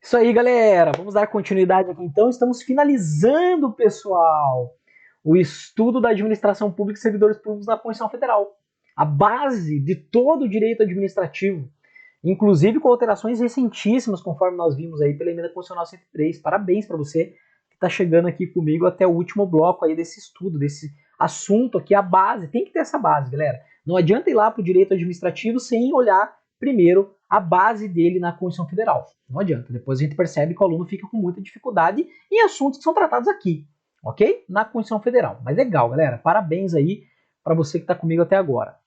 Isso aí, galera. Vamos dar continuidade aqui. Então, estamos finalizando, pessoal, o estudo da administração pública e servidores públicos na Constituição Federal. A base de todo o direito administrativo, inclusive com alterações recentíssimas, conforme nós vimos aí pela emenda constitucional 103. Parabéns para você que está chegando aqui comigo até o último bloco aí desse estudo, desse assunto aqui, a base. Tem que ter essa base, galera. Não adianta ir lá para o direito administrativo sem olhar primeiro a base dele na Constituição Federal. Não adianta. Depois a gente percebe que o aluno fica com muita dificuldade em assuntos que são tratados aqui, ok? Na Constituição Federal. Mas legal, galera. Parabéns aí para você que está comigo até agora.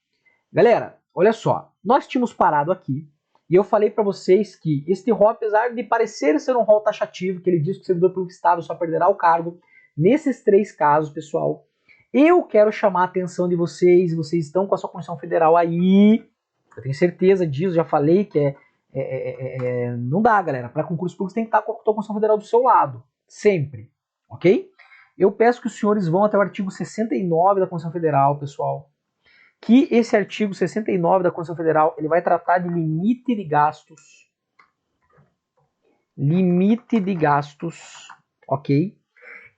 Galera, olha só. Nós tínhamos parado aqui e eu falei para vocês que este rol, apesar de parecer ser um rol taxativo, que ele diz que o servidor público estável só perderá o cargo, nesses três casos, pessoal, eu quero chamar a atenção de vocês. Vocês estão com a sua Constituição Federal aí. Eu tenho certeza disso, já falei que não dá, galera. Para concurso público, você tem que estar com a Constituição Federal do seu lado, sempre, ok? Eu peço que os senhores vão até o artigo 69 da Constituição Federal, pessoal, que esse artigo 69 da Constituição Federal, ele vai tratar de limite de gastos, ok?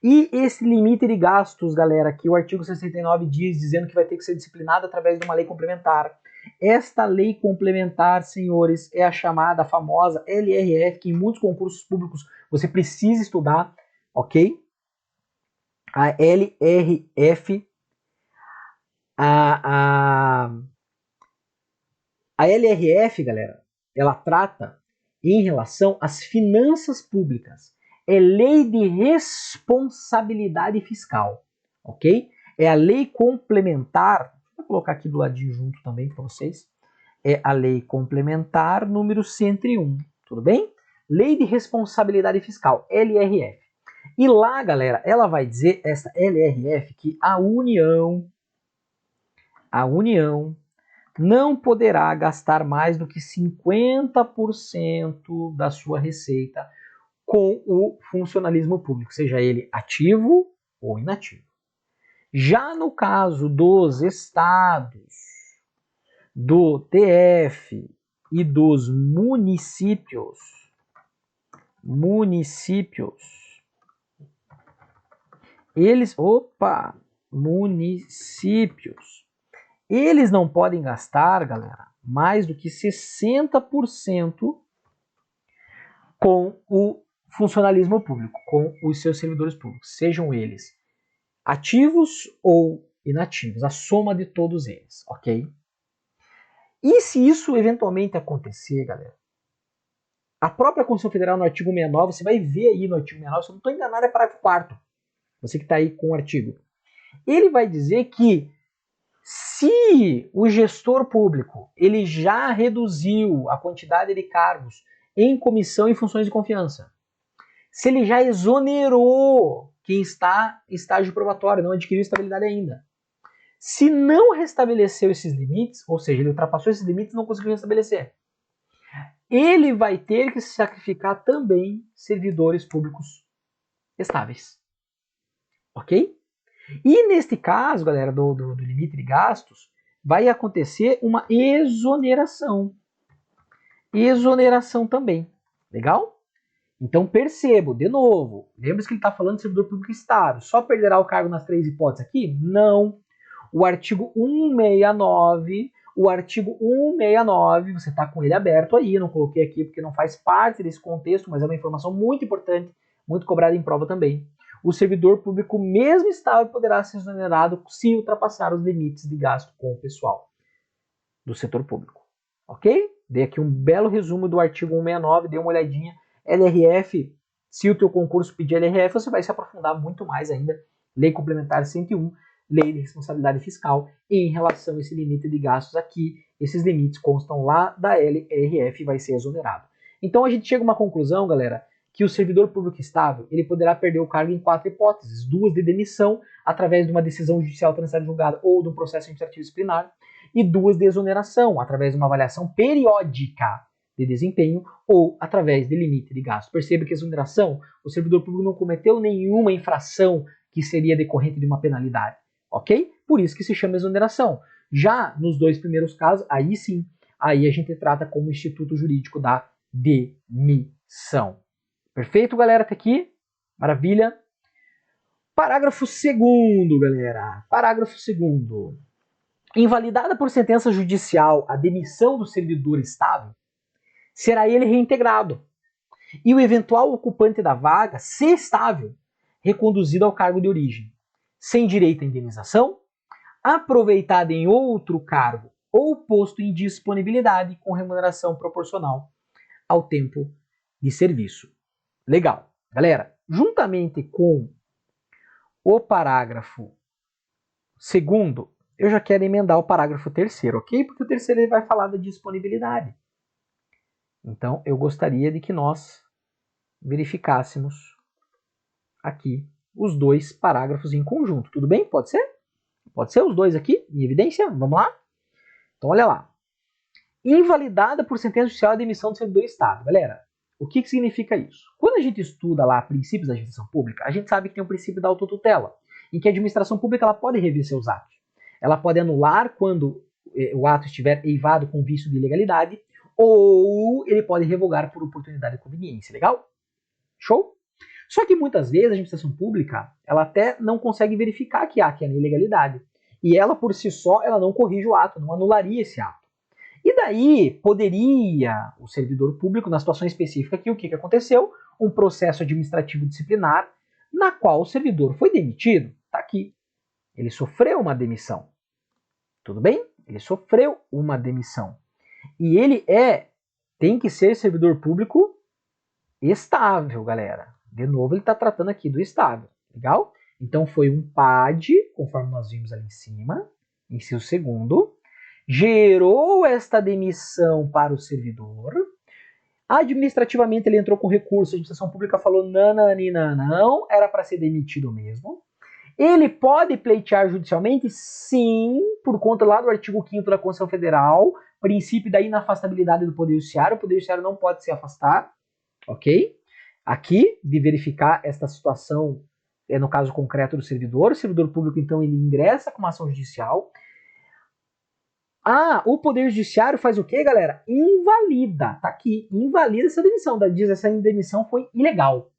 E esse limite de gastos, galera, que o artigo 69 diz, dizendo que vai ter que ser disciplinado através de uma lei complementar. Esta lei complementar, senhores, é a chamada famosa LRF, que em muitos concursos públicos você precisa estudar, ok? A LRF, a LRF, galera, ela trata em relação às finanças públicas. É lei de responsabilidade fiscal, ok? É a lei complementar, vou colocar aqui do ladinho junto também para vocês, é a lei complementar número 101, tudo bem? Lei de responsabilidade fiscal, LRF. E lá, galera, ela vai dizer, essa LRF, que a União não poderá gastar mais do que 50% da sua receita com o funcionalismo público, seja ele ativo ou inativo. Já no caso dos estados, do TF e dos municípios, eles não podem gastar, galera, mais do que 60% com o funcionalismo público, com os seus servidores públicos, sejam eles ativos ou inativos, a soma de todos eles, ok? E se isso eventualmente acontecer, galera, a própria Constituição Federal no artigo 69, você vai ver aí no artigo 69, se eu não estou enganado, é parágrafo 4º, você que está aí com o artigo, ele vai dizer que se o gestor público ele já reduziu a quantidade de cargos em comissão e funções de confiança, se ele já exonerou quem está em estágio probatório, não adquiriu estabilidade ainda, se não restabeleceu esses limites, ou seja, ele ultrapassou esses limites e não conseguiu restabelecer, ele vai ter que sacrificar também servidores públicos estáveis. Ok? E neste caso, galera, do limite de gastos, vai acontecer uma exoneração. Exoneração também. Legal? Então percebo, de novo, lembra-se que ele está falando de servidor público estável. Só perderá o cargo nas três hipóteses aqui? Não. O artigo 169, você está com ele aberto aí, não coloquei aqui porque não faz parte desse contexto, mas é uma informação muito importante, muito cobrada em prova também. O servidor público, mesmo estável, poderá ser exonerado se ultrapassar os limites de gasto com o pessoal do setor público. Ok? Dei aqui um belo resumo do artigo 169, dê uma olhadinha. LRF, se o teu concurso pedir LRF, você vai se aprofundar muito mais ainda. Lei Complementar 101, Lei de Responsabilidade Fiscal, e em relação a esse limite de gastos aqui, esses limites constam lá da LRF e vai ser exonerado. Então a gente chega a uma conclusão, galera, que o servidor público estável ele poderá perder o cargo em 4 hipóteses: 2 de demissão, através de uma decisão judicial transitada julgada ou de um processo administrativo disciplinar, e 2 de exoneração, através de uma avaliação periódica de desempenho ou através de limite de gasto. Perceba que a exoneração, o servidor público não cometeu nenhuma infração que seria decorrente de uma penalidade, ok? Por isso que se chama exoneração. Já nos dois primeiros casos, aí sim, aí a gente trata como instituto jurídico da demissão, Perfeito, galera, até aqui? Maravilha. Parágrafo 2º, galera. Parágrafo 2º. Invalidada por sentença judicial a demissão do servidor estável, será ele reintegrado e o eventual ocupante da vaga, se estável, reconduzido ao cargo de origem, sem direito à indenização, aproveitado em outro cargo ou posto em disponibilidade com remuneração proporcional ao tempo de serviço. Legal. Galera, juntamente com o parágrafo 2º, eu já quero emendar o parágrafo 3º, ok? Porque o 3º ele vai falar da disponibilidade. Então, eu gostaria de que nós verificássemos aqui os dois parágrafos em conjunto. Tudo bem? Pode ser? Pode ser os dois aqui, em evidência? Vamos lá? Então, olha lá. Invalidada por sentença judicial a demissão do servidor estável. Galera, o que significa isso? Quando a gente estuda lá princípios da administração pública, a gente sabe que tem o princípio da autotutela, em que a administração pública ela pode rever seus atos. Ela pode anular quando o ato estiver eivado com vício de ilegalidade, ou ele pode revogar por oportunidade e conveniência. Legal? Show? Só que muitas vezes a administração pública ela até não consegue verificar que há ilegalidade. E ela, por si só, ela não corrige o ato, não anularia esse ato. E daí poderia o servidor público, na situação específica aqui, o que aconteceu? Um processo administrativo disciplinar na qual o servidor foi demitido. Está aqui. Ele sofreu uma demissão. Tudo bem? Ele sofreu uma demissão. E ele tem que ser servidor público estável, galera. De novo, ele está tratando aqui do estável. Legal? Então foi um PAD, conforme nós vimos ali em cima, inciso 2º, gerou esta demissão para o servidor. Administrativamente ele entrou com recurso, a administração pública falou não, era para ser demitido mesmo. Ele pode pleitear judicialmente? Sim, por conta lá do artigo 5º da Constituição Federal, princípio da inafastabilidade do Poder Judiciário. O Poder Judiciário não pode se afastar, ok? Aqui, de verificar esta situação, no caso concreto do servidor. O servidor público, então, ele ingressa com uma ação judicial. O Poder Judiciário faz o quê, galera? Invalida. Tá aqui, invalida essa demissão. Diz essa demissão foi ilegal.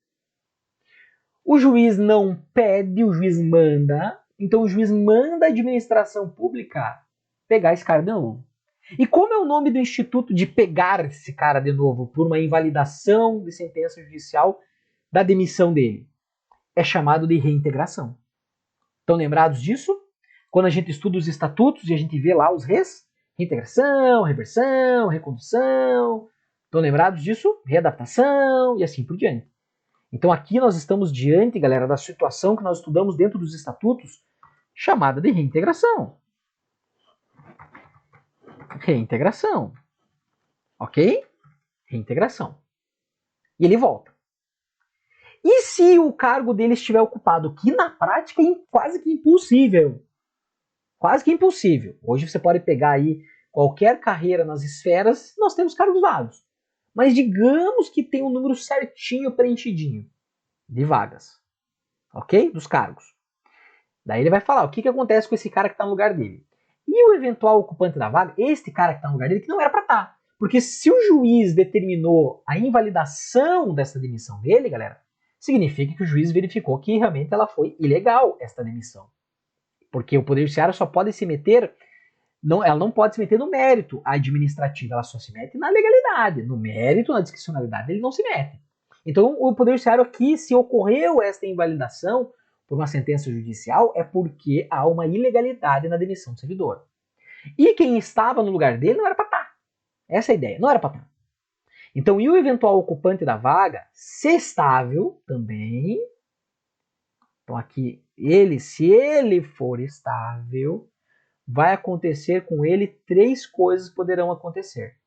O juiz não pede, o juiz manda. Então o juiz manda a administração pública pegar esse cara de novo. E como é o nome do instituto de pegar esse cara de novo por uma invalidação de sentença judicial da demissão dele? É chamado de reintegração. Estão lembrados disso? Quando a gente estuda os estatutos e a gente vê lá os reintegração, reversão, recondução. Estão lembrados disso? Readaptação e assim por diante. Então aqui nós estamos diante, galera, da situação que nós estudamos dentro dos estatutos, chamada de reintegração. Reintegração. Ok? Reintegração. E ele volta. E se o cargo dele estiver ocupado? Que na prática é quase que impossível. Quase que impossível. Hoje você pode pegar aí qualquer carreira nas esferas, nós temos cargos vagos. Mas digamos que tem um número certinho preenchidinho de vagas. Ok? Dos cargos. Daí ele vai falar o que acontece com esse cara que está no lugar dele. E o eventual ocupante da vaga, este cara que está no lugar dele, que não era para estar. Porque se o juiz determinou a invalidação dessa demissão dele, galera, significa que o juiz verificou que realmente ela foi ilegal, esta demissão. Porque o Poder Judiciário só pode se meter, ela não pode se meter no mérito administrativo, ela só se mete na legalidade. No mérito, na discricionalidade, ele não se mete. Então, o Poder Judiciário aqui, se ocorreu esta invalidação por uma sentença judicial, é porque há uma ilegalidade na demissão do servidor. E quem estava no lugar dele não era para estar. Essa é a ideia, não era para estar. Então, e o eventual ocupante da vaga, se estável também. Então, aqui, se ele for estável, vai acontecer com ele 3 coisas poderão acontecer.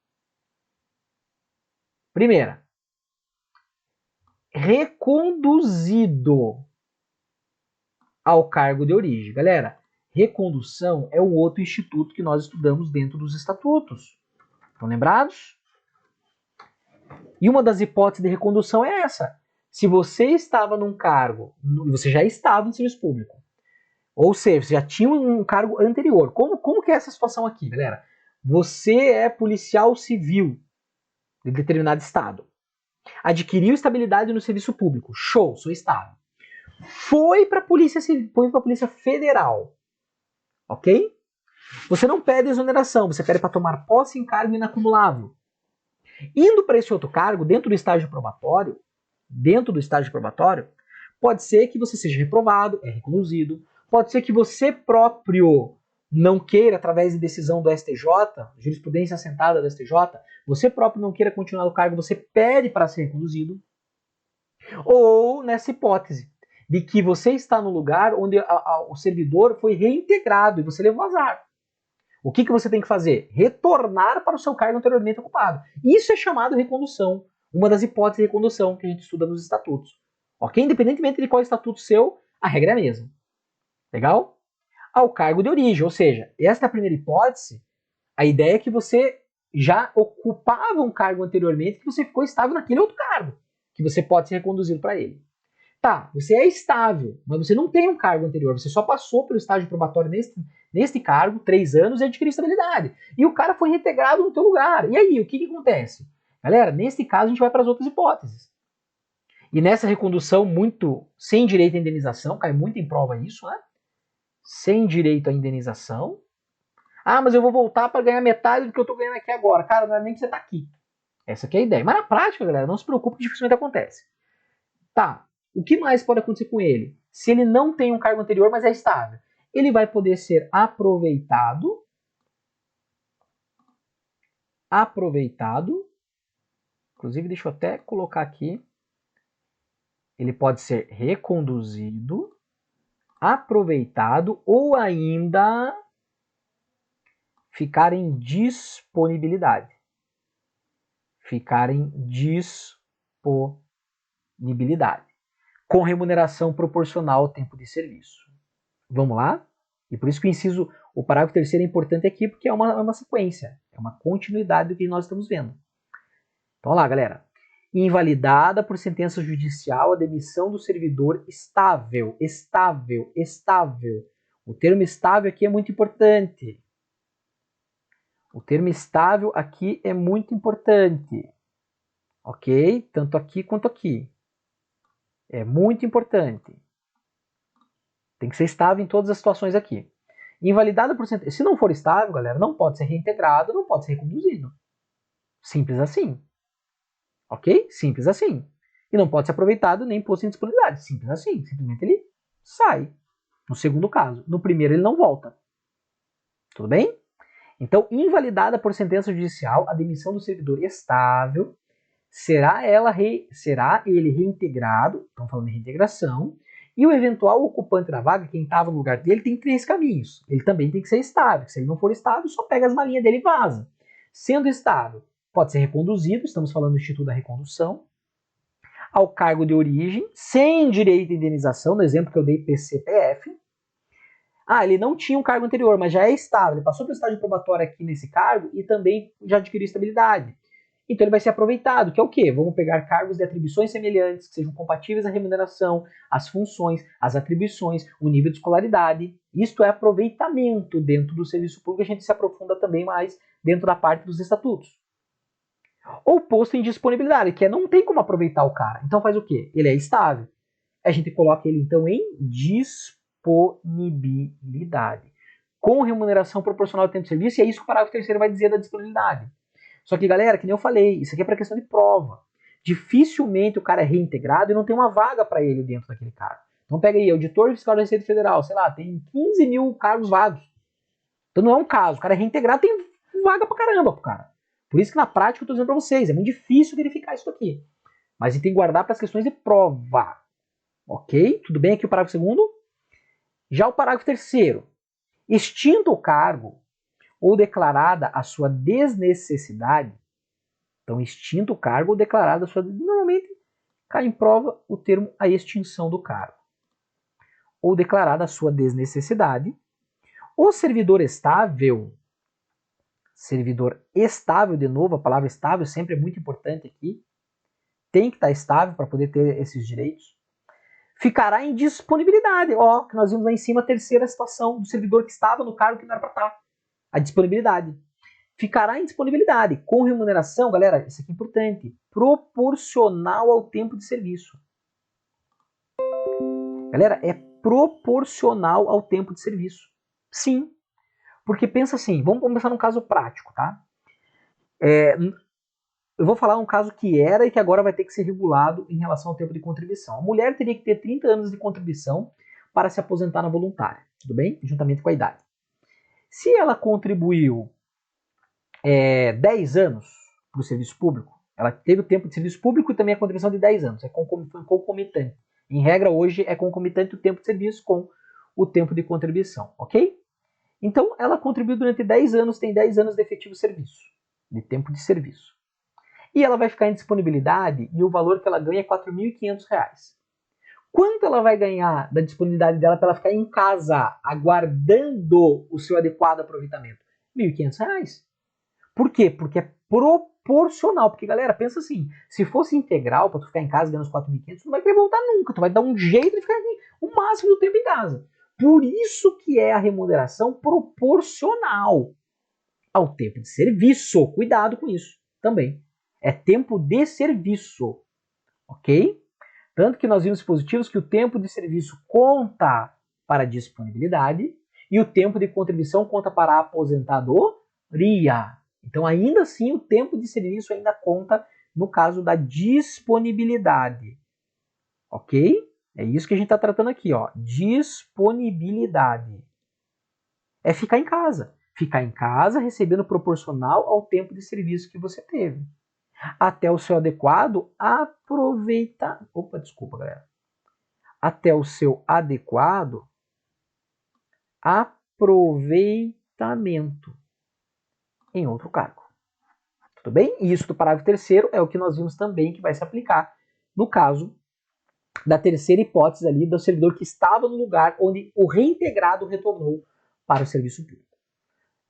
Primeira, reconduzido ao cargo de origem. Galera, recondução é um outro instituto que nós estudamos dentro dos estatutos. Estão lembrados? E uma das hipóteses de recondução é essa. Se você estava num cargo, você já estava no serviço público, ou seja, você já tinha um cargo anterior. Como que é essa situação aqui, galera? Você é policial civil de determinado estado. Adquiriu estabilidade no serviço público. Show, sou estável. Foi para a Polícia Federal. Ok? Você não pede exoneração, você pede para tomar posse em cargo inacumulável. Indo para esse outro cargo, dentro do estágio probatório, pode ser que você seja reprovado, é reconduzido. Pode ser que você próprio não queira, através de decisão do STJ, jurisprudência assentada do STJ, você próprio não queira continuar no cargo, você pede para ser reconduzido. Ou nessa hipótese de que você está no lugar onde o servidor foi reintegrado e você levou azar. O que você tem que fazer? Retornar para o seu cargo anteriormente ocupado. Isso é chamado recondução. Uma das hipóteses de recondução que a gente estuda nos estatutos. Ok? Independentemente de qual estatuto seu, a regra é a mesma. Legal? Ao cargo de origem, ou seja, esta é a primeira hipótese, a ideia é que você já ocupava um cargo anteriormente, que você ficou estável naquele outro cargo, que você pode ser reconduzido para ele. Tá, você é estável, mas você não tem um cargo anterior, você só passou pelo estágio probatório neste cargo, 3 anos, e adquiriu estabilidade. E o cara foi reintegrado no teu lugar. E aí, o que acontece? Galera, neste caso a gente vai para as outras hipóteses. E nessa recondução sem direito à indenização, cai muito em prova isso, né? Sem direito à indenização. Ah, mas eu vou voltar para ganhar metade do que eu estou ganhando aqui agora. Cara, não é nem que você está aqui. Essa aqui é a ideia. Mas na prática, galera, não se preocupe que dificilmente acontece. Tá, o que mais pode acontecer com ele? Se ele não tem um cargo anterior, mas é estável, ele vai poder ser aproveitado, inclusive deixa eu até colocar aqui, ele pode ser reconduzido, aproveitado ou ainda ficar em disponibilidade. Com remuneração proporcional ao tempo de serviço. Vamos lá? E por isso que o parágrafo terceiro é importante aqui, porque é uma sequência, é uma continuidade do que nós estamos vendo. Então, lá, galera. Invalidada por sentença judicial a demissão do servidor estável. O termo estável aqui é muito importante. Ok? Tanto aqui quanto aqui. É muito importante. Tem que ser estável em todas as situações aqui. Invalidada por sentença. Se não for estável, galera, não pode ser reintegrado, não pode ser reconduzido. Simples assim. Ok? Simples assim. E não pode ser aproveitado nem posto em disponibilidade. Simples assim. Simplesmente ele sai. No segundo caso. No primeiro ele não volta. Tudo bem? Então, invalidada por sentença judicial a demissão do servidor estável, será ele reintegrado, estamos falando de reintegração, e o eventual ocupante da vaga, quem estava no lugar dele, tem 3 caminhos. Ele também tem que ser estável. Se ele não for estável, só pega as malinhas dele e vaza. Sendo estável, pode ser reconduzido, estamos falando do Instituto da Recondução, ao cargo de origem, sem direito à indenização, no exemplo que eu dei PCPF. Ah, ele não tinha um cargo anterior, mas já é estável, ele passou pelo estágio probatório aqui nesse cargo e também já adquiriu estabilidade. Então ele vai ser aproveitado, que é o quê? Vamos pegar cargos de atribuições semelhantes, que sejam compatíveis à remuneração, às funções, às atribuições, o nível de escolaridade. Isto é aproveitamento dentro do serviço público, a gente se aprofunda também mais dentro da parte dos estatutos. Ou posto em disponibilidade, que é não tem como aproveitar o cara. Então faz o quê? Ele é estável. A gente coloca ele então em disponibilidade, com remuneração proporcional ao tempo de serviço, e é isso que o parágrafo terceiro vai dizer da disponibilidade. Só que, galera, que nem eu falei, isso aqui é para questão de prova. Dificilmente o cara é reintegrado e não tem uma vaga para ele dentro daquele cargo. Então pega aí, auditor fiscal da Receita Federal, sei lá, tem 15 mil cargos vagos. Então não é um caso, o cara é reintegrado, tem vaga pra caramba pro cara. Por isso que na prática eu tô dizendo para vocês, é muito difícil verificar isso aqui. Mas a gente tem que guardar para as questões de prova. Ok? Tudo bem aqui o parágrafo segundo? Já o parágrafo terceiro. Extinto o cargo ou declarada a sua desnecessidade, então extinto o cargo ou declarada a sua... Normalmente cai em prova o termo a extinção do cargo. Ou declarada a sua desnecessidade, o servidor estável, de novo, a palavra estável sempre é muito importante aqui, tem que estar estável para poder ter esses direitos, ficará em disponibilidade. Ó, que nós vimos lá em cima a terceira situação do servidor que estava no cargo que não era para estar. A disponibilidade. ficará em disponibilidade com remuneração, galera, isso aqui é importante, proporcional ao tempo de serviço. Galera, é proporcional ao tempo de serviço. Sim, porque pensa assim, vamos começar num caso prático, tá? Eu vou falar um caso que era e que agora vai ter que ser regulado em relação ao tempo de contribuição. A mulher teria que ter 30 anos de contribuição para se aposentar na voluntária, tudo bem? Juntamente com a idade. Se ela contribuiu 10 anos para o serviço público, ela teve o tempo de serviço público e também a contribuição de 10 anos, foi concomitante. Em regra, hoje é concomitante o tempo de serviço com o tempo de contribuição, ok? Então, ela contribuiu durante 10 anos, tem 10 anos de efetivo serviço, de tempo de serviço. E ela vai ficar em disponibilidade e o valor que ela ganha é R$ 4.500. Quanto ela vai ganhar da disponibilidade dela para ela ficar em casa, aguardando o seu adequado aproveitamento? R$ 1.500. Por quê? Porque é proporcional. Porque, galera, pensa assim, se fosse integral para tu ficar em casa ganhando os 4.500, tu não vai querer voltar nunca. Tu vai dar um jeito de ficar aqui o máximo do tempo em casa. Por isso que é a remuneração proporcional ao tempo de serviço. Cuidado com isso também. É tempo de serviço, ok? Tanto que nós vimos dispositivos que o tempo de serviço conta para a disponibilidade e o tempo de contribuição conta para a aposentadoria. Então, ainda assim, o tempo de serviço ainda conta no caso da disponibilidade, ok? É isso que a gente está tratando aqui, ó. Disponibilidade. É ficar em casa. Ficar em casa recebendo proporcional ao tempo de serviço que você teve. Até o seu adequado aproveitar. Opa, desculpa, galera. Até o seu adequado aproveitamento em outro cargo. Tudo bem? E isso do parágrafo 3º é o que nós vimos também que vai se aplicar no caso da terceira hipótese ali do servidor que estava no lugar onde o reintegrado retornou para o serviço público.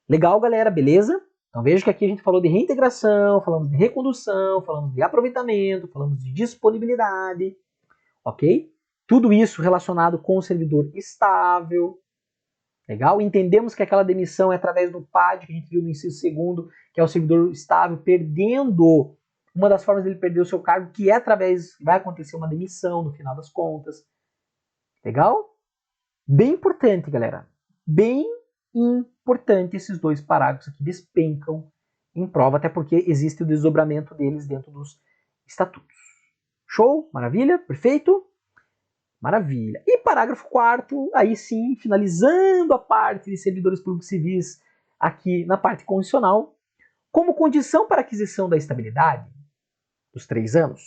Legal, galera? Beleza? Então veja que aqui a gente falou de reintegração, falamos de recondução, falamos de aproveitamento, falamos de disponibilidade, ok? Tudo isso relacionado com o servidor estável, legal? Entendemos que aquela demissão é através do PAD, que a gente viu no inciso 2º, que é o servidor estável perdendo, uma das formas dele perder o seu cargo, que é através, vai acontecer uma demissão no final das contas, legal? Bem importante, galera, bem importante esses dois parágrafos aqui despencam em prova, até porque existe o desdobramento deles dentro dos estatutos. Show? Maravilha? Perfeito? Maravilha. E parágrafo 4º, aí sim, finalizando a parte de servidores públicos civis aqui na parte condicional, como condição para aquisição da estabilidade dos 3 anos,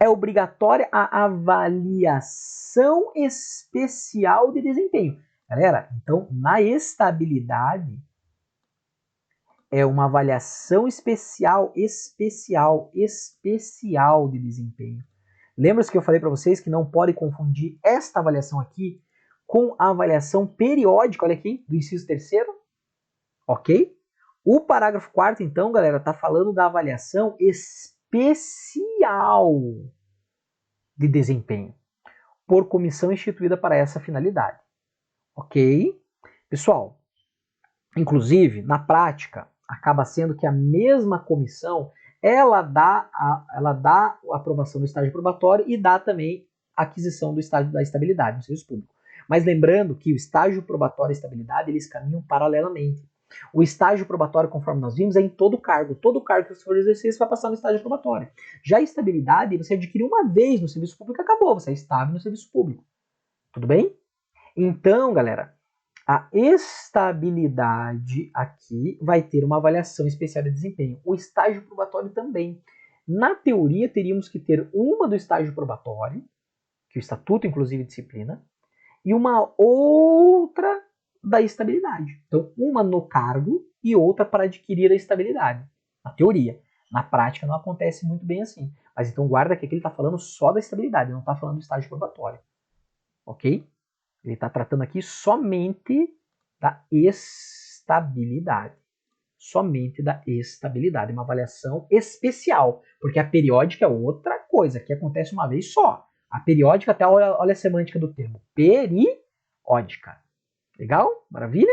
é obrigatória a avaliação especial de desempenho. Galera, então, na estabilidade, é uma avaliação especial de desempenho. Lembra-se que eu falei para vocês que não pode confundir esta avaliação aqui com a avaliação periódica, olha aqui, do inciso 3º, ok? O parágrafo 4º, então, galera, está falando da avaliação especial de desempenho, por comissão instituída para essa finalidade. Ok? Pessoal, inclusive, na prática, acaba sendo que a mesma comissão, ela dá a aprovação do estágio probatório e dá também a aquisição do estágio da estabilidade no serviço público. Mas lembrando que o estágio probatório e a estabilidade, eles caminham paralelamente. O estágio probatório, conforme nós vimos, é em todo cargo. Todo cargo que você for exercer, você vai passar no estágio probatório. Já a estabilidade, você adquire uma vez no serviço público e acabou. Você é estável no serviço público. Tudo bem? Então, galera, a estabilidade aqui vai ter uma avaliação especial de desempenho. O estágio probatório também. Na teoria, teríamos que ter uma do estágio probatório, que o estatuto, inclusive, disciplina, e uma outra da estabilidade. Então, uma no cargo e outra para adquirir a estabilidade. Na teoria. Na prática, não acontece muito bem assim. Mas então, guarda que aqui ele está falando só da estabilidade, não está falando do estágio probatório. Ok? Ele está tratando aqui somente da estabilidade. Somente da estabilidade. Uma avaliação especial. Porque a periódica é outra coisa, que acontece uma vez só. A periódica, até olha a semântica do termo. Periódica. Legal? Maravilha?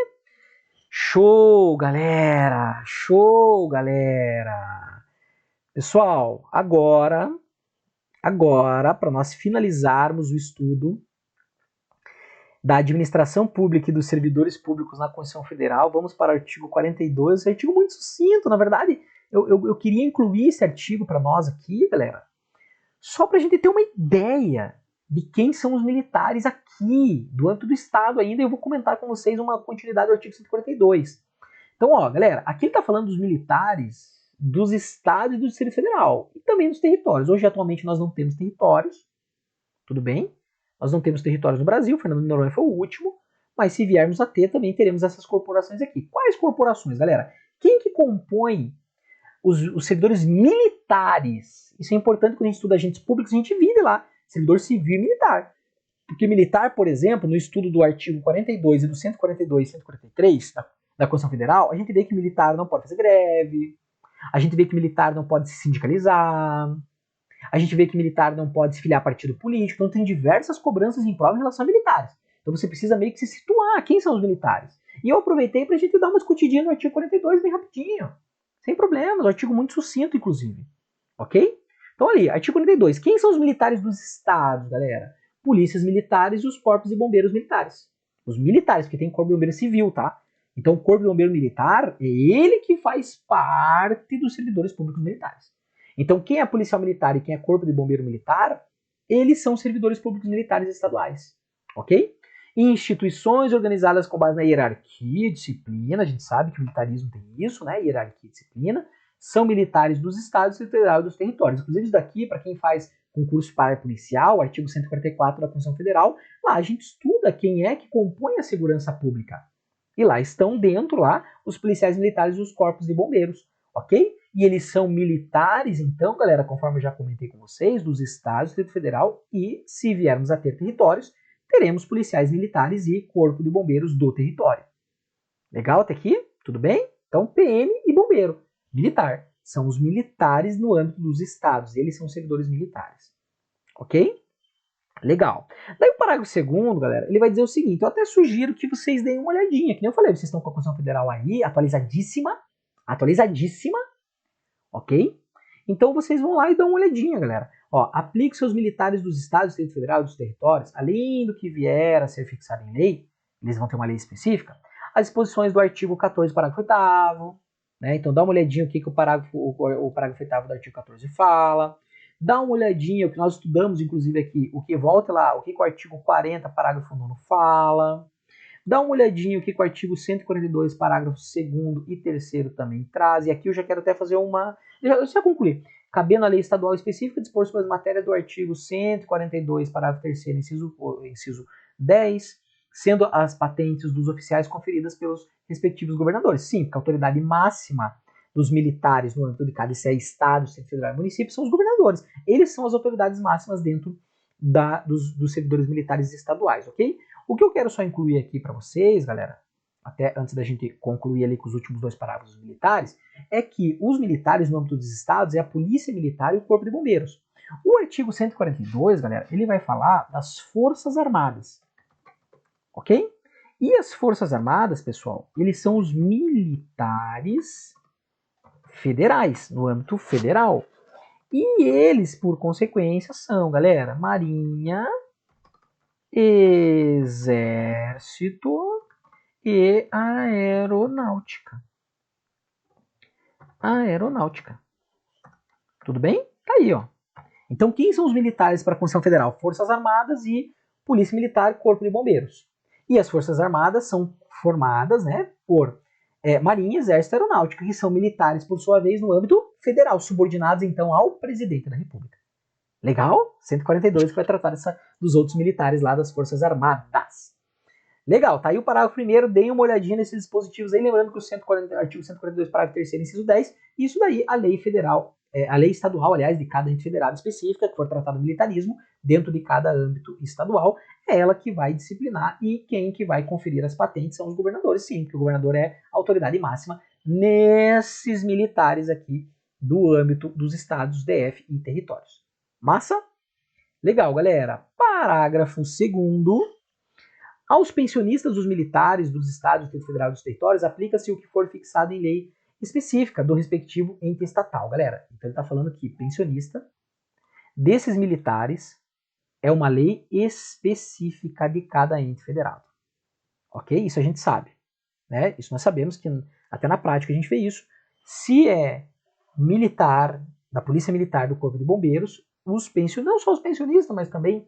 Show, galera! Show, galera! Pessoal, agora, para nós finalizarmos o estudo da administração pública e dos servidores públicos na Constituição Federal, vamos para o artigo 42, esse artigo muito sucinto, na verdade, eu queria incluir esse artigo para nós aqui, galera, só para a gente ter uma ideia de quem são os militares aqui, do âmbito do Estado ainda, e eu vou comentar com vocês uma continuidade do artigo 142. Então, ó, galera, aqui ele está falando dos militares dos estados e do Distrito Federal, e também dos territórios. Hoje, atualmente, nós não temos territórios, tudo bem? Nós não temos territórios no Brasil, Fernando de Noronha foi o último, mas se viermos a ter, também teremos essas corporações aqui. Quais corporações, galera? Quem que compõe os servidores militares? Isso é importante quando a gente estuda agentes públicos, a gente divide lá, servidor civil e militar. Porque militar, por exemplo, no estudo do artigo 42 e do 142 e 143 da Constituição Federal, a gente vê que militar não pode fazer greve, a gente vê que militar não pode se sindicalizar, a gente vê que militar não pode se filiar a partido político, então tem diversas cobranças em prova em relação a militares. Então você precisa meio que se situar, quem são os militares? E eu aproveitei para a gente dar uma discutidinha no artigo 42 bem rapidinho, sem problemas, um artigo muito sucinto, inclusive. Ok? Então ali, artigo 42, quem são os militares dos estados, galera? Polícias militares e os corpos de bombeiros militares. Os militares, porque tem corpo de bombeiro civil, tá? Então o corpo de bombeiro militar é ele que faz parte dos servidores públicos militares. Então quem é policial militar e quem é corpo de bombeiro militar, eles são servidores públicos militares estaduais. Ok? E instituições organizadas com base na hierarquia e disciplina, a gente sabe que o militarismo tem isso, né? Hierarquia e disciplina, são militares dos estados e federal e dos territórios. Inclusive isso daqui, para quem faz concurso para policial, artigo 144 da Constituição Federal, lá a gente estuda quem é que compõe a segurança pública. E lá estão dentro lá os policiais militares e os corpos de bombeiros, ok? E eles são militares, então, galera, conforme eu já comentei com vocês, dos estados, Distrito Federal, e se viermos a ter territórios, teremos policiais militares e corpo de bombeiros do território. Legal até aqui? Tudo bem? Então, PM e bombeiro. Militar. São os militares no âmbito dos estados. Eles são servidores militares. Ok? Legal. Daí o parágrafo 2º, galera, ele vai dizer o seguinte, eu até sugiro que vocês deem uma olhadinha, que nem eu falei, vocês estão com a Constituição Federal aí, atualizadíssima, ok? Então vocês vão lá e dão uma olhadinha, galera. Ó, aplique seus militares dos estados, Distrito Federal e dos territórios, além do que vier a ser fixado em lei, eles vão ter uma lei específica, as disposições do artigo 14, parágrafo 8º, né? Então dá uma olhadinha o que o parágrafo 8º do artigo 14 fala. Dá uma olhadinha, o que nós estudamos, inclusive, aqui, o que volta lá, o que o artigo 40, parágrafo 9 fala. Dá uma olhadinha o que o artigo 142, parágrafo 2º e 3º também traz. E aqui eu já quero até fazer uma... Eu já concluí. Cabendo a lei estadual específica, dispor sobre as matérias do artigo 142, parágrafo 3º, inciso 10, sendo as patentes dos oficiais conferidas pelos respectivos governadores. Sim, porque a autoridade máxima dos militares no âmbito de cada estado, Distrito Federal e município são os governadores. Eles são as autoridades máximas dentro dos servidores militares estaduais, ok? O que eu quero só incluir aqui para vocês, galera, até antes da gente concluir ali com os últimos 2 parágrafos dos militares, é que os militares no âmbito dos estados é a polícia militar e o corpo de bombeiros. O artigo 142, galera, ele vai falar das forças armadas, ok? E as forças armadas, pessoal, eles são os militares federais, no âmbito federal. E eles, por consequência, são, galera, Marinha, Exército e Aeronáutica. Tudo bem? Tá aí, ó. Então, quem são os militares para a Constituição Federal? Forças Armadas e Polícia Militar e Corpo de Bombeiros. E as Forças Armadas são formadas, né, por Marinha, Exército e Aeronáutica, que são militares, por sua vez, no âmbito federal, subordinados, então, ao Presidente da República. Legal? 142 que vai tratar dos outros militares lá das Forças Armadas. Legal, tá aí o parágrafo 1º, deem uma olhadinha nesses dispositivos aí, lembrando que o artigo 142, parágrafo 3º, inciso 10, isso daí a lei federal, a lei estadual, aliás, de cada ente federado específica, que for tratado do militarismo, dentro de cada âmbito estadual, é ela que vai disciplinar e quem que vai conferir as patentes são os governadores, sim, porque o governador é a autoridade máxima nesses militares aqui do âmbito dos estados, DF e territórios. Massa? Legal, galera. Parágrafo 2º. Aos pensionistas dos militares, dos estados, do Distrito Federal e dos territórios, aplica-se o que for fixado em lei específica do respectivo ente estatal, galera. Então ele está falando que pensionista desses militares é uma lei específica de cada ente federado. Ok? Isso a gente sabe. Né? Isso nós sabemos que até na prática a gente vê isso. Se é militar, da Polícia Militar, do Corpo de Bombeiros, os pensionistas, não só os pensionistas, mas também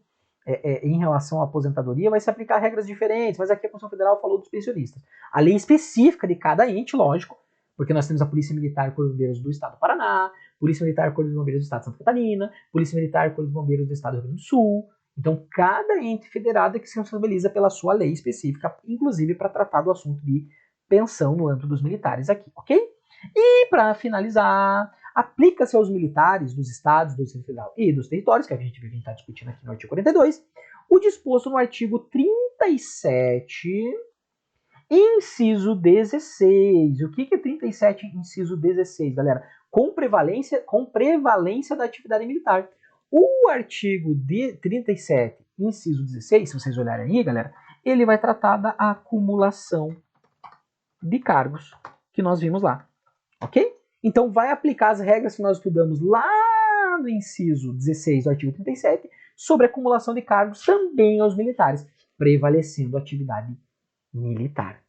em relação à aposentadoria, vai se aplicar regras diferentes, mas aqui a Constituição Federal falou dos pensionistas. A lei específica de cada ente, lógico, porque nós temos a Polícia Militar e Corpo de Bombeiros do Estado do Paraná, Polícia Militar e Corpo de Bombeiros do Estado de Santa Catarina, Polícia Militar e Corpo de Bombeiros do Estado do Rio Grande do Sul. Então, cada ente federado é que se responsabiliza pela sua lei específica, inclusive para tratar do assunto de pensão no âmbito dos militares aqui, ok? E, para finalizar, aplica-se aos militares dos estados, do Distrito Federal e dos territórios, que a gente vai estar discutindo aqui no artigo 42, o disposto no artigo 37, inciso 16. O que é 37, inciso 16, galera? Com prevalência da atividade militar. O artigo 37, inciso 16, se vocês olharem aí, galera, ele vai tratar da acumulação de cargos que nós vimos lá, ok? Então vai aplicar as regras que nós estudamos lá no inciso 16 do artigo 37 sobre acumulação de cargos também aos militares, prevalecendo a atividade militar.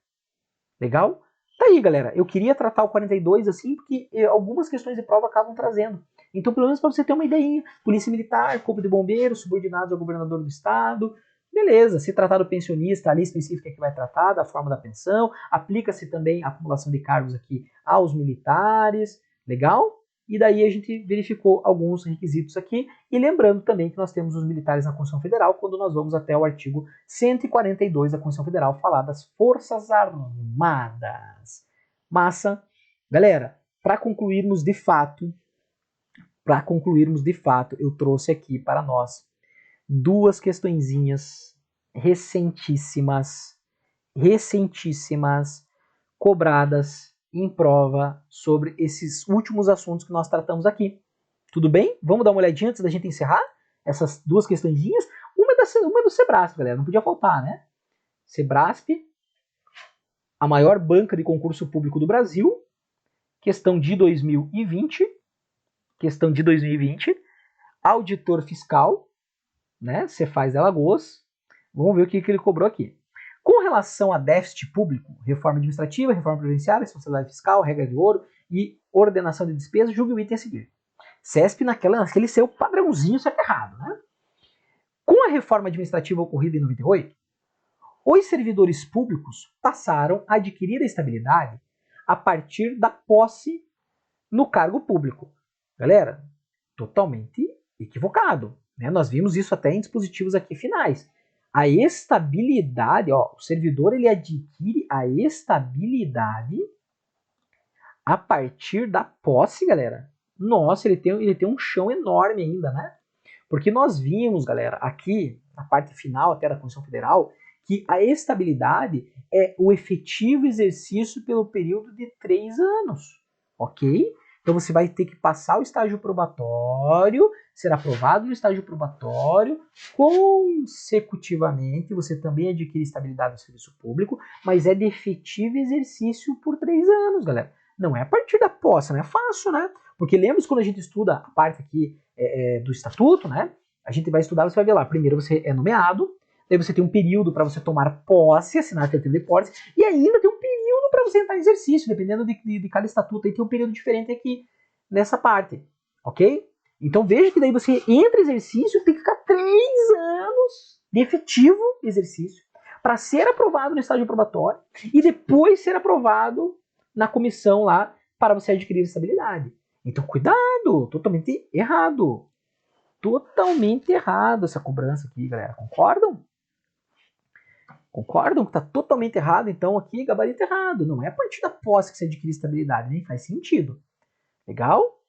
Legal? Tá aí, galera. Eu queria tratar o 42 assim, porque algumas questões de prova acabam trazendo. Então, pelo menos para você ter uma ideia, Polícia Militar, Corpo de Bombeiros, subordinados ao governador do estado, beleza. Se tratar do pensionista, a lei específica que vai tratar da forma da pensão, aplica-se também a acumulação de cargos aqui aos militares, legal? E daí a gente verificou alguns requisitos aqui, e lembrando também que nós temos os militares na Constituição Federal, quando nós vamos até o artigo 142 da Constituição Federal falar das Forças Armadas. Massa. Galera, para concluirmos de fato, eu trouxe aqui para nós duas questõezinhas recentíssimas, cobradas em prova sobre esses últimos assuntos que nós tratamos aqui. Tudo bem? Vamos dar uma olhadinha antes da gente encerrar essas duas questõezinhas. Uma é do Sebrasp, galera, não podia faltar, né? Sebrasp, a maior banca de concurso público do Brasil, questão de 2020, auditor fiscal, né? Cefaz de Alagoas. Vamos ver o que ele cobrou aqui. Com relação a déficit público, reforma administrativa, reforma previdenciária, responsabilidade fiscal, regra de ouro e ordenação de despesas, julgue o item a seguir. CESP naquele seu padrãozinho certo errado, né? Com a reforma administrativa ocorrida em 98, os servidores públicos passaram a adquirir a estabilidade a partir da posse no cargo público. Galera, totalmente equivocado, né? Nós vimos isso até em dispositivos aqui finais. A estabilidade, ó, o servidor ele adquire a estabilidade a partir da posse, galera. Nossa, ele tem um chão enorme ainda, né? Porque nós vimos, galera, aqui na parte final até da Constituição Federal, que a estabilidade é o efetivo exercício pelo período de 3 anos, ok? Então você vai ter que passar o estágio probatório, ser aprovado no estágio probatório, consecutivamente você também adquire estabilidade no serviço público, mas é de efetivo exercício por 3 anos, galera. Não é a partir da posse, não é fácil, né? Porque lembra quando a gente estuda a parte aqui do estatuto, né? A gente vai estudar, você vai ver lá, primeiro você é nomeado, daí você tem um período para você tomar posse, assinar a carteira de posse, e ainda tem um período para você entrar em exercício, dependendo de cada estatuto, aí tem um período diferente aqui nessa parte, ok? Então veja que daí você entra em exercício, tem que ficar 3 anos de efetivo exercício para ser aprovado no estágio probatório e depois ser aprovado na comissão lá para você adquirir estabilidade. Então cuidado, totalmente errado. Totalmente errado essa cobrança aqui, galera. Concordam? Concordam que está totalmente errado? Então aqui, gabarito errado. Não é a partir da posse que você adquire estabilidade, nem faz sentido. Legal?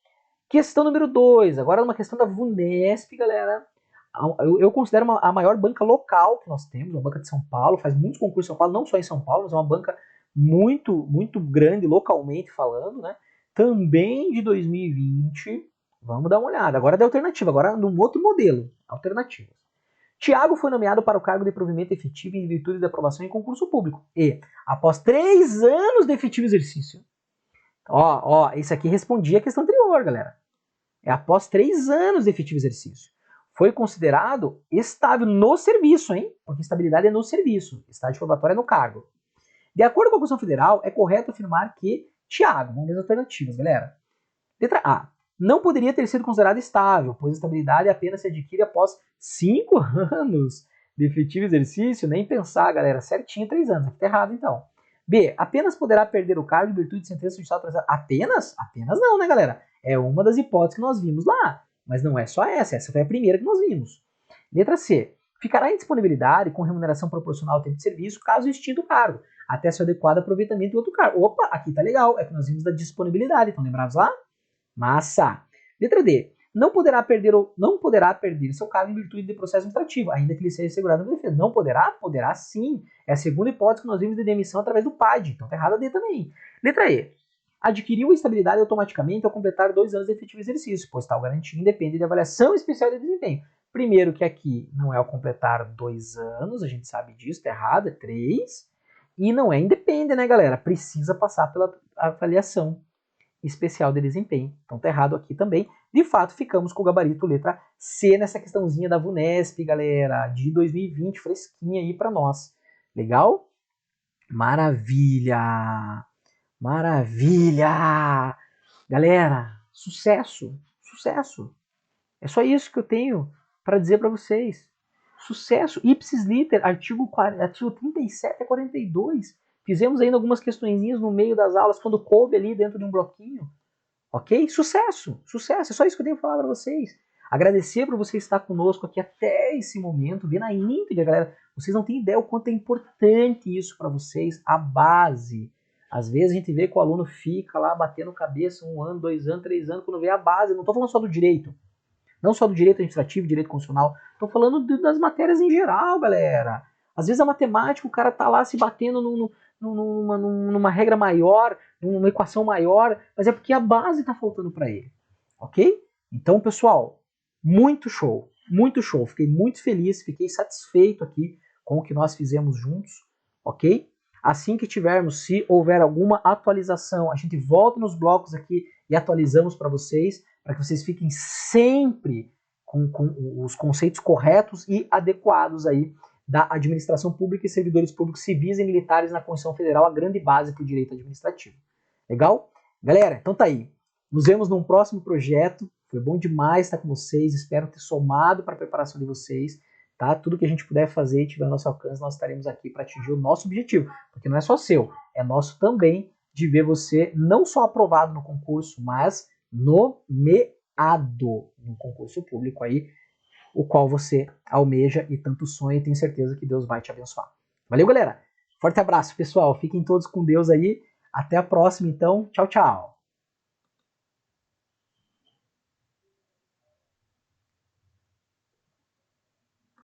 Questão número 2. Agora uma questão da VUNESP, galera. Eu considero a maior banca local que nós temos, uma banca de São Paulo, faz muitos concursos em São Paulo, não só em São Paulo, mas é uma banca muito, muito grande localmente falando, né? Também de 2020. Vamos dar uma olhada. Agora é da alternativa, agora num outro modelo. Alternativas. Tiago foi nomeado para o cargo de provimento efetivo em virtude da aprovação em concurso público. E, após 3 anos de efetivo exercício, isso aqui respondia a questão anterior, galera. É após 3 anos de efetivo exercício. Foi considerado estável no serviço, hein? Porque estabilidade é no serviço, estágio probatório é no cargo. De acordo com a Constituição Federal, é correto afirmar que Tiago, vamos ver as alternativas, galera. Letra A. Não poderia ter sido considerado estável, pois a estabilidade apenas se adquire após 5 anos de efetivo exercício. Nem pensar, galera. Certinho, 3 anos. Aqui tá errado, então. B. Apenas poderá perder o cargo em virtude de sentença judicial atrasada. Apenas? Apenas não, né, galera? É uma das hipóteses que nós vimos lá. Mas não é só essa. Essa foi a primeira que nós vimos. Letra C. Ficará em disponibilidade com remuneração proporcional ao tempo de serviço, caso extinta o cargo, até seu adequado aproveitamento do outro cargo. Opa, aqui tá legal. É que nós vimos da disponibilidade. Estão lembrados lá? Massa. Letra D. Não poderá perder seu cargo em virtude de processo administrativo, ainda que lhe seja assegurado no defesa. Não poderá? Poderá sim. É a segunda hipótese que nós vimos de demissão através do PAD. Então tá errada a D também. Letra E. Adquiriu a estabilidade automaticamente ao completar 2 anos de efetivo exercício, pois tal garantia independe de avaliação especial de desempenho. Primeiro que aqui não é ao completar 2 anos, a gente sabe disso, tá errado, é 3. E não é independe, né, galera? Precisa passar pela avaliação especial de desempenho. Então tá errado aqui também. De fato, ficamos com o gabarito letra C nessa questãozinha da VUNESP, galera, de 2020, fresquinha aí para nós. Legal? Maravilha! Maravilha! Galera, sucesso! Sucesso! É só isso que eu tenho para dizer para vocês. Sucesso! Ipsis liter, artigo 37 a 42. Fizemos ainda algumas questõezinhas no meio das aulas, quando coube ali dentro de um bloquinho. Ok? Sucesso! Sucesso! É só isso que eu tenho que falar para vocês. Agradecer por você estar conosco aqui até esse momento, vendo a íntegra, galera. Vocês não têm ideia o quanto é importante isso para vocês, a base. Às vezes a gente vê que o aluno fica lá batendo cabeça 1 ano, 2 anos, 3 anos, quando vê a base. Não estou falando só do direito. Não só do direito administrativo, direito constitucional. Estou falando das matérias em geral, galera. Às vezes a matemática, o cara tá lá se batendo numa regra maior, numa equação maior, mas é porque a base está faltando para ele. Ok? Então, pessoal, muito show. Muito show. Fiquei muito feliz, fiquei satisfeito aqui com o que nós fizemos juntos. Ok? Assim que tivermos, se houver alguma atualização, a gente volta nos blocos aqui e atualizamos para vocês, para que vocês fiquem sempre com os conceitos corretos e adequados aí da administração pública e servidores públicos civis e militares na Constituição Federal, a grande base para o direito administrativo. Legal? Galera, então tá aí. Nos vemos num próximo projeto. Foi bom demais estar com vocês. Espero ter somado para a preparação de vocês. Tá? Tudo que a gente puder fazer e tiver ao nosso alcance, nós estaremos aqui para atingir o nosso objetivo. Porque não é só seu, é nosso também de ver você não só aprovado no concurso, mas nomeado no concurso público aí, o qual você almeja e tanto sonha, e tenho certeza que Deus vai te abençoar. Valeu, galera! Forte abraço, pessoal. Fiquem todos com Deus aí. Até a próxima, então. Tchau, tchau.